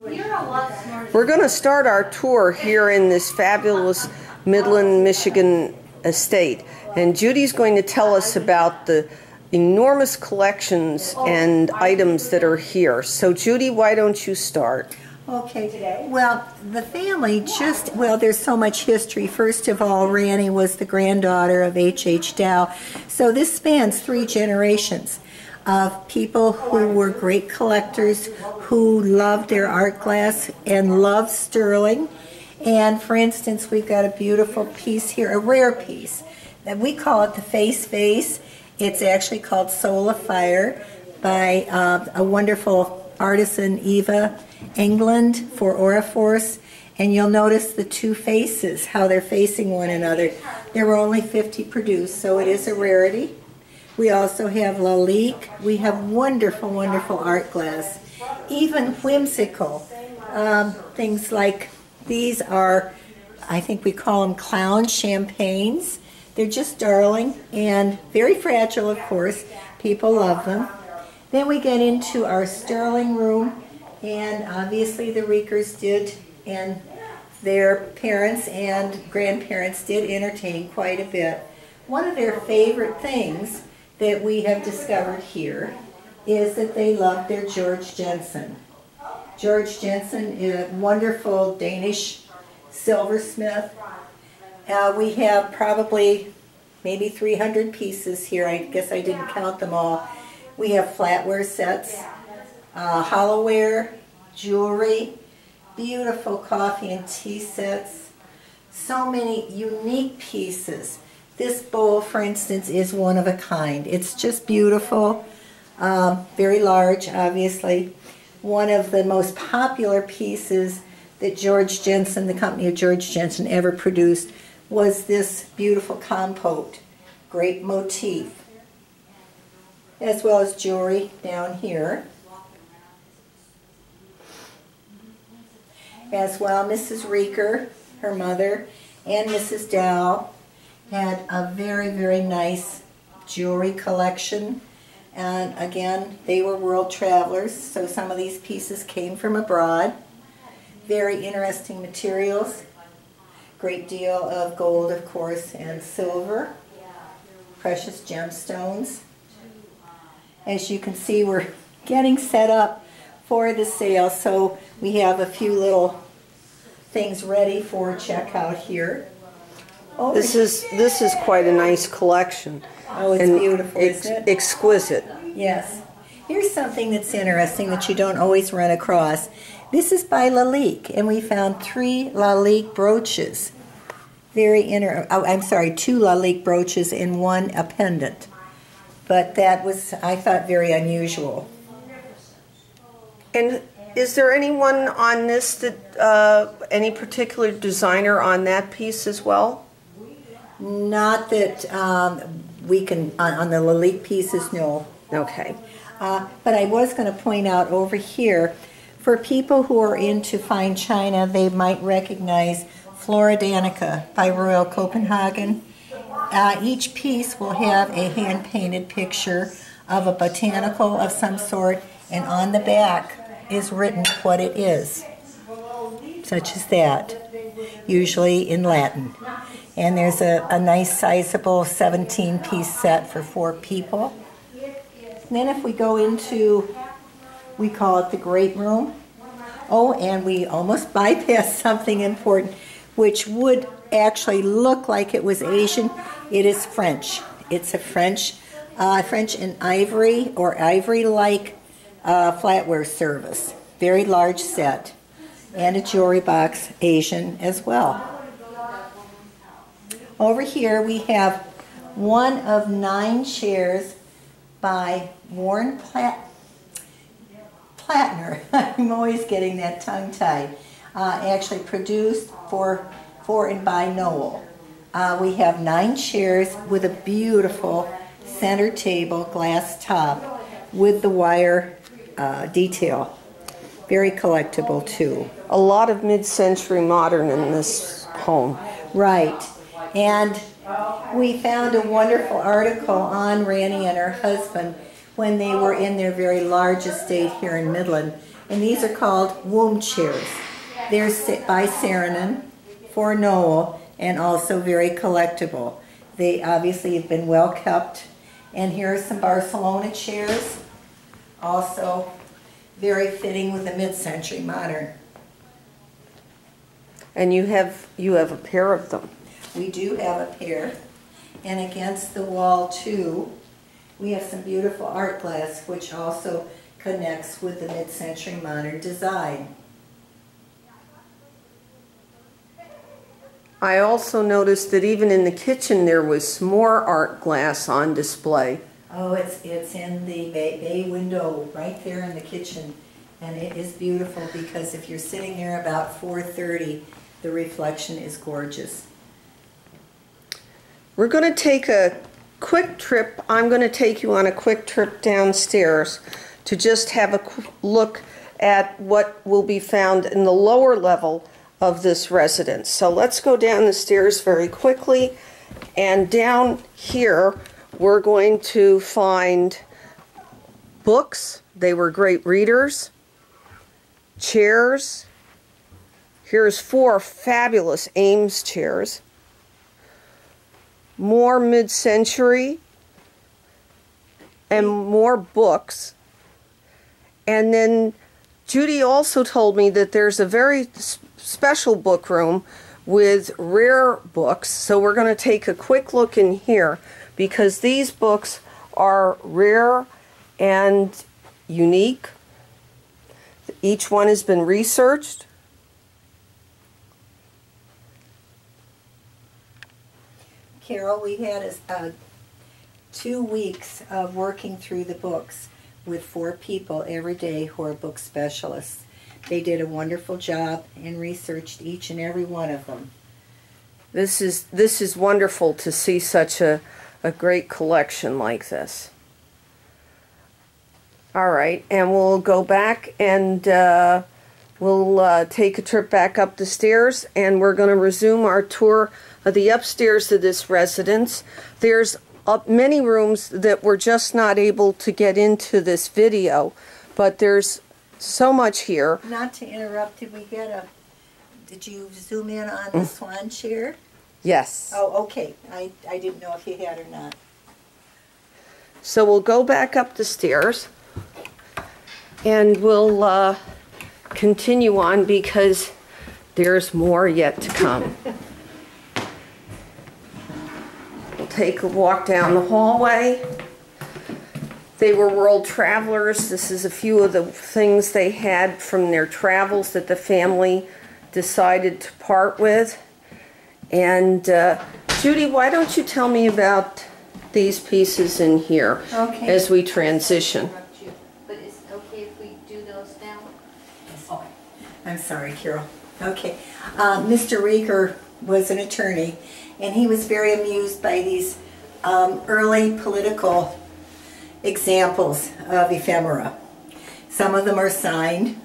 We're going to start our tour here in this fabulous Midland, Michigan estate. And Judy's going to tell us about the enormous collections and items that are here. So Judy, why don't you start? Okay, well, the family there's so much history. First of all, Ranny was the granddaughter of H.H. Dow. So this spans 3 generations of people who were great collectors, who loved their art glass and loved Sterling. And for instance, we've got a beautiful piece here, a rare piece, that we call it the Face Vase. It's actually called Soul of Fire by a wonderful artisan, Eva England, for Auraforce. And you'll notice the 2 faces, how they're facing one another. There were only 50 produced, so it is a rarity. We also have Lalique. We have wonderful, wonderful art glass. Even whimsical. Things like these are, I think we call them clown champagnes. They're just darling and very fragile, of course. People love them. Then we get into our Sterling room, and obviously the Riekers did, and their parents and grandparents did entertain quite a bit. One of their favorite things that we have discovered here is that they love their Georg Jensen. Georg Jensen is a wonderful Danish silversmith. We have probably maybe 300 pieces here. I guess I didn't count them all. We have flatware sets, hollowware, jewelry, beautiful coffee and tea sets, so many unique pieces. This bowl, for instance, is one of a kind. It's just beautiful, very large, obviously. One of the most popular pieces that Georg Jensen, the company of Georg Jensen, ever produced was this beautiful compote, great motif, as well as jewelry down here. As well, Mrs. Rieker, her mother, and Mrs. Dow had a very, very nice jewelry collection. And again, they were world travelers, so some of these pieces came from abroad. Very interesting materials. Great deal of gold, of course, and silver. Precious gemstones. As you can see, we're getting set up for the sale, so we have a few little things ready for checkout here. This is quite a nice collection. Oh, it's beautiful, isn't it? Exquisite. Yes. Here's something that's interesting that you don't always run across. This is by Lalique, and we found 3 Lalique brooches. 2 Lalique brooches and 1 a pendant. But that was, I thought, very unusual. And is there anyone on this that, any particular designer on that piece as well? Not that we can, on the Lalique pieces, no. Okay. But I was going to point out over here, for people who are into fine china, they might recognize Flora Danica by Royal Copenhagen. Each piece will have a hand-painted picture of a botanical of some sort, and on the back is written what it is, such as that, usually in Latin. And there's a nice sizable 17-piece set for 4 people. And then if we go into, we call it the great room. Oh, and we almost bypassed something important, which would actually look like it was Asian. It is French. It's a French and ivory or ivory-like flatware service. Very large set. And a jewelry box, Asian as well. Over here we have one of 9 chairs by Warren Platner. I'm always getting that tongue-tied. Actually produced for and by Noel. We have 9 chairs with a beautiful center table, glass top, with the wire detail. Very collectible too. A lot of mid-century modern in this home. Right. And we found a wonderful article on Ranny and her husband when they were in their very large estate here in Midland. And these are called womb chairs. They're by Saarinen for Noel, and also very collectible. They obviously have been well kept. And here are some Barcelona chairs, also very fitting with the mid-century modern. And you have a pair of them. We do have a pair. And against the wall too, we have some beautiful art glass, which also connects with the mid-century modern design. I also noticed that even in the kitchen there was more art glass on display. Oh, it's in the bay window right there in the kitchen. And it is beautiful because if you're sitting there about 4:30, the reflection is gorgeous. We're going to take a quick trip. I'm going to take you on a quick trip downstairs to just have a look at what will be found in the lower level of this residence. So let's go down the stairs very quickly, and down here we're going to find books. They were great readers. Chairs. Here's 4 fabulous Ames chairs. More mid-century and more books. And then Judy also told me that there's a very special book room with rare books. So we're going to take a quick look in here because these books are rare and unique. Each one has been researched. Carol, we had 2 weeks of working through the books with 4 people every day who are book specialists. They did a wonderful job and researched each and every one of them. This is wonderful to see such a great collection like this. All right, and we'll go back and we'll take a trip back up the stairs, and we're going to resume our tour of the upstairs of this residence. There's many rooms that we're just not able to get into this video, but there's so much here. Not to interrupt, did you zoom in on the swan chair? Yes. Oh, okay. I didn't know if you had or not. So we'll go back up the stairs, and we'll continue on because there's more yet to come. We'll take a walk down the hallway. They were world travelers. This is a few of the things they had from their travels that the family decided to part with. And Judy, why don't you tell me about these pieces in here as we transition? But is it okay if we do those now? Oh, I'm sorry, Carol. Okay. Mr. Rieger was an attorney, and he was very amused by these early political examples of ephemera. Some of them are signed,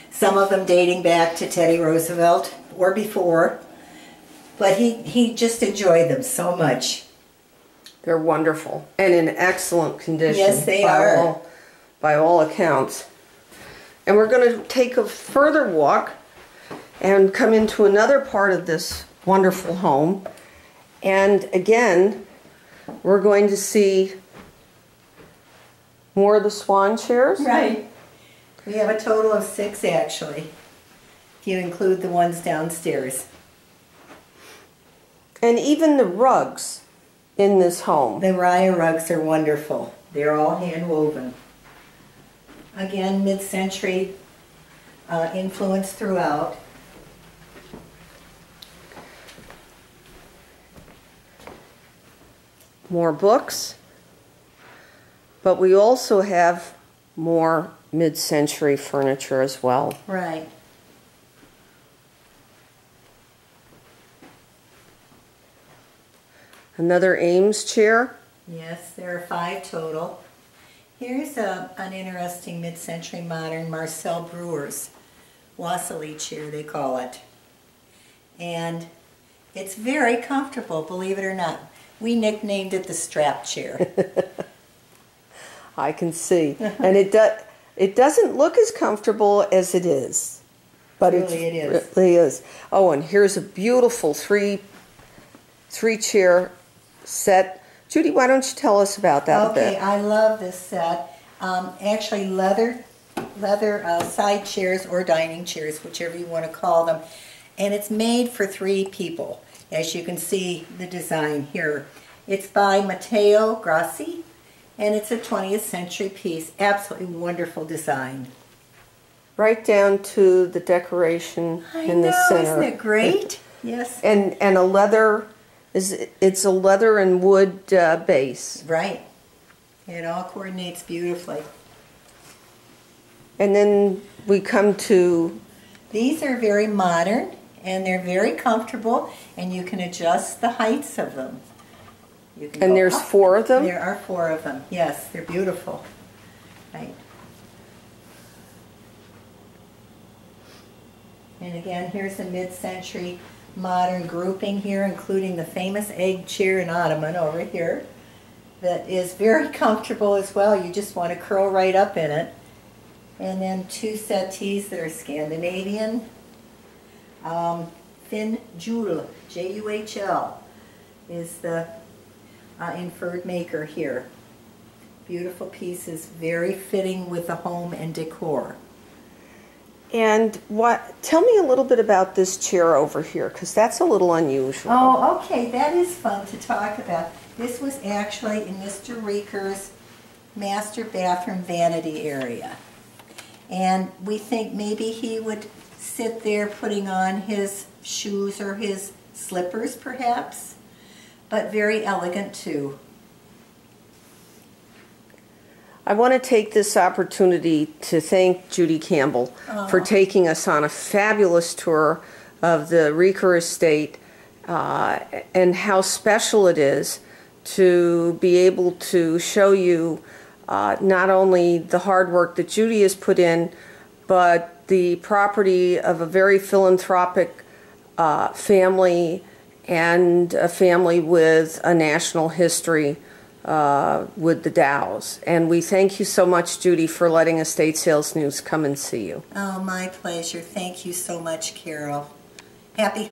some of them dating back to Teddy Roosevelt or before, but he just enjoyed them so much. They're wonderful and in excellent condition. Yes, they are. By all accounts. And we're going to take a further walk and come into another part of this wonderful home. And again, we're going to see more of the swan chairs. Right. We have a total of 6 actually, if you include the ones downstairs. And even the rugs in this home. The Raya rugs are wonderful. They're all hand woven. Again, mid-century influence throughout. More books, but we also have more mid-century furniture as well. Right. Another Ames chair. Yes, there are 5 total. Here's an interesting mid-century modern Marcel Brewer's Wassily chair, they call it. And it's very comfortable, believe it or not. We nicknamed it the strap chair. I can see. And it does. It doesn't look as comfortable as it is, but it really is. Oh, and here's a beautiful three-chair set. Judy, why don't you tell us about that a bit? Okay, I love this set. Actually, leather side chairs or dining chairs, whichever you want to call them. And it's made for 3 people, as you can see the design here. It's by Matteo Grassi, and it's a 20th century piece. Absolutely wonderful design. Right down to the decoration in the center. Isn't it great? Yes. And a leather, it's a leather and wood base. Right. It all coordinates beautifully. And then we come to... These are very modern, and they're very comfortable, and you can adjust the heights of them. You can and there's up. 4 of them? There are 4 of them. Yes, they're beautiful. Right. And again, here's a mid-century modern grouping here, including the famous egg chair and ottoman over here that is very comfortable as well. You just want to curl right up in it. And then 2 settees that are Scandinavian. Finn Juhl, J-U-H-L, is the inferred maker here. Beautiful pieces, very fitting with the home and decor. And tell me a little bit about this chair over here, because that's a little unusual. Oh, okay, that is fun to talk about. This was actually in Mr. Reeker's master bathroom vanity area. And we think maybe he would sit there putting on his shoes or his slippers, perhaps. But very elegant, too. I want to take this opportunity to thank Judy Campbell for taking us on a fabulous tour of the Reeker estate and how special it is to be able to show you not only the hard work that Judy has put in, but the property of a very philanthropic family and a family with a national history with the Dows. And we thank you so much, Judy, for letting Estate Sales News come and see you. Oh, my pleasure. Thank you so much, Carol. Happy